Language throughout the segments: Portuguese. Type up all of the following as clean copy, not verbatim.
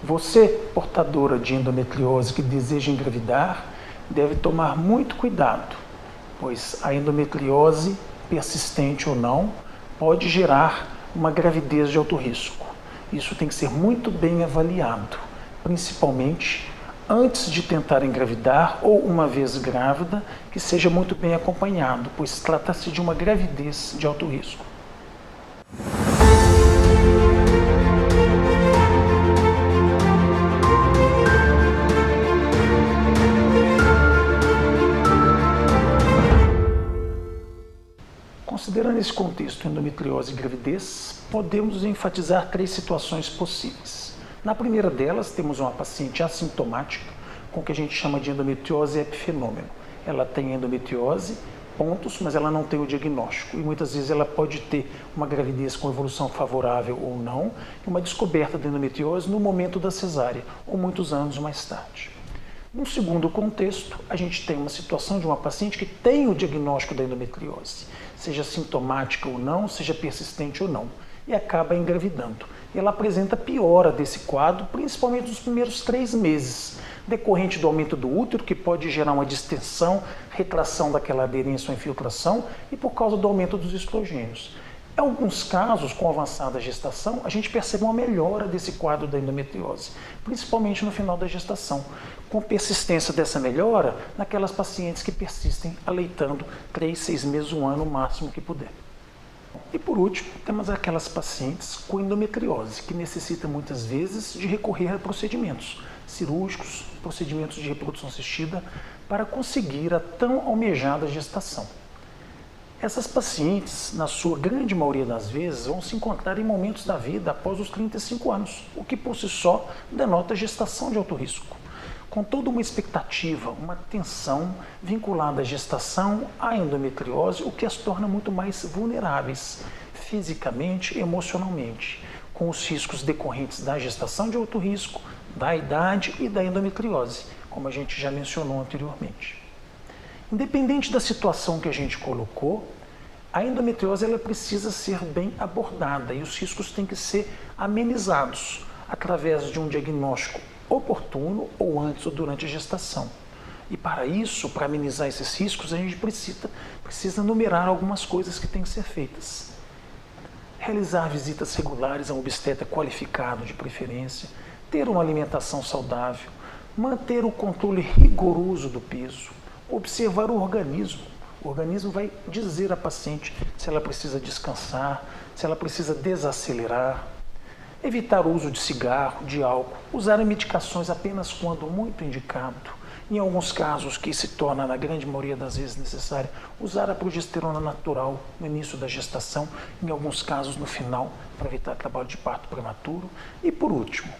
Você, portadora de endometriose que deseja engravidar, deve tomar muito cuidado, pois a endometriose, persistente ou não, pode gerar uma gravidez de alto risco. Isso tem que ser muito bem avaliado, principalmente antes de tentar engravidar ou uma vez grávida, que seja muito bem acompanhado, pois trata-se de uma gravidez de alto risco. Considerando esse contexto endometriose e gravidez, podemos enfatizar 3 situações possíveis. Na primeira delas, temos uma paciente assintomática, com o que a gente chama de endometriose epifenômeno. Ela tem endometriose, pontos, mas ela não tem o diagnóstico. E muitas vezes ela pode ter uma gravidez com evolução favorável ou não, e uma descoberta da endometriose no momento da cesárea, ou muitos anos mais tarde. No segundo contexto, a gente tem uma situação de uma paciente que tem o diagnóstico da endometriose, seja sintomática ou não, seja persistente ou não, e acaba engravidando. E ela apresenta piora desse quadro, principalmente nos primeiros 3 meses, decorrente do aumento do útero, que pode gerar uma distensão, retração daquela aderência ou infiltração, e por causa do aumento dos estrogênios. Em alguns casos, com avançada gestação, a gente percebe uma melhora desse quadro da endometriose, principalmente no final da gestação, com persistência dessa melhora naquelas pacientes que persistem aleitando 3, 6 meses, 1 ano, o máximo que puder. E por último, temos aquelas pacientes com endometriose, que necessitam muitas vezes de recorrer a procedimentos cirúrgicos, procedimentos de reprodução assistida, para conseguir a tão almejada gestação. Essas pacientes, na sua grande maioria das vezes, vão se encontrar em momentos da vida após os 35 anos, o que por si só denota gestação de alto risco, com toda uma expectativa, uma tensão vinculada à gestação, à endometriose, o que as torna muito mais vulneráveis, fisicamente e emocionalmente, com os riscos decorrentes da gestação de alto risco, da idade e da endometriose, como a gente já mencionou anteriormente. Independente da situação que a gente colocou, a endometriose ela precisa ser bem abordada e os riscos têm que ser amenizados através de um diagnóstico oportuno ou antes ou durante a gestação. E para isso, para amenizar esses riscos, a gente precisa numerar algumas coisas que têm que ser feitas. Realizar visitas regulares a um obstetra qualificado de preferência, ter uma alimentação saudável, manter o controle rigoroso do peso, observar o organismo. O organismo vai dizer à paciente se ela precisa descansar, se ela precisa desacelerar, evitar o uso de cigarro, de álcool, usar medicações apenas quando muito indicado. Em alguns casos, que se torna na grande maioria das vezes necessário, usar a progesterona natural no início da gestação, em alguns casos no final, para evitar trabalho de parto prematuro. E por último,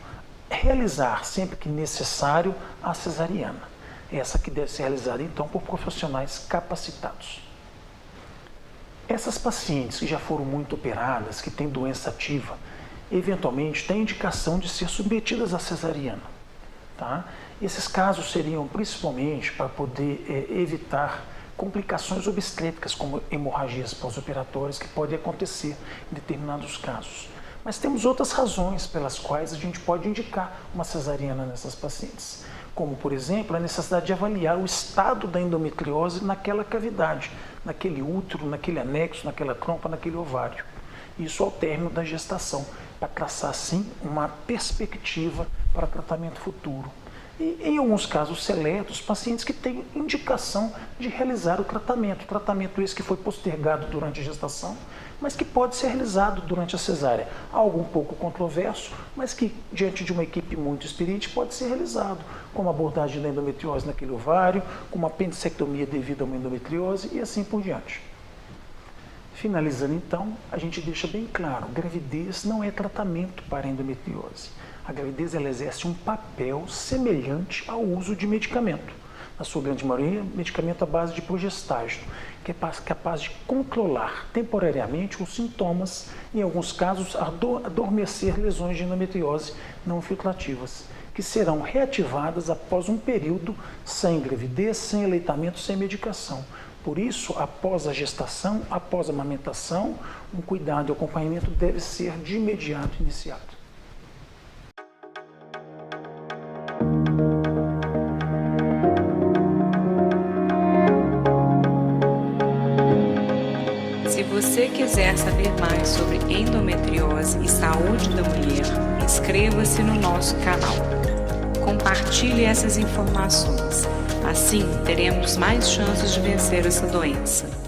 realizar sempre que necessário a cesariana. Essa que deve ser realizada, então, por profissionais capacitados. Essas pacientes que já foram muito operadas, que têm doença ativa, eventualmente têm indicação de ser submetidas à cesariana. Tá? Esses casos seriam principalmente para poder evitar complicações obstétricas, como hemorragias pós-operatórias, que podem acontecer em determinados casos. Mas temos outras razões pelas quais a gente pode indicar uma cesariana nessas pacientes, como, por exemplo, a necessidade de avaliar o estado da endometriose naquela cavidade, naquele útero, naquele anexo, naquela trompa, naquele ovário. Isso ao término da gestação, para traçar, assim, uma perspectiva para tratamento futuro. E, em alguns casos seletos, pacientes que têm indicação de realizar o tratamento esse que foi postergado durante a gestação, mas que pode ser realizado durante a cesárea. Algo um pouco controverso, mas que, diante de uma equipe muito experiente, pode ser realizado, como abordagem da endometriose naquele ovário, como apendicectomia devido a uma endometriose e assim por diante. Finalizando, então, a gente deixa bem claro, gravidez não é tratamento para a endometriose. A gravidez ela exerce um papel semelhante ao uso de medicamento. Na sua grande maioria, medicamento à base de progestágeno, que é capaz de controlar temporariamente os sintomas e, em alguns casos, adormecer lesões de endometriose não infiltrativas, que serão reativadas após um período sem gravidez, sem aleitamento, sem medicação. Por isso, após a gestação, após a amamentação, um cuidado e acompanhamento deve ser de imediato iniciado. você quiser saber mais sobre endometriose e saúde da mulher, inscreva-se no nosso canal. Compartilhe essas informações. Assim, teremos mais chances de vencer essa doença.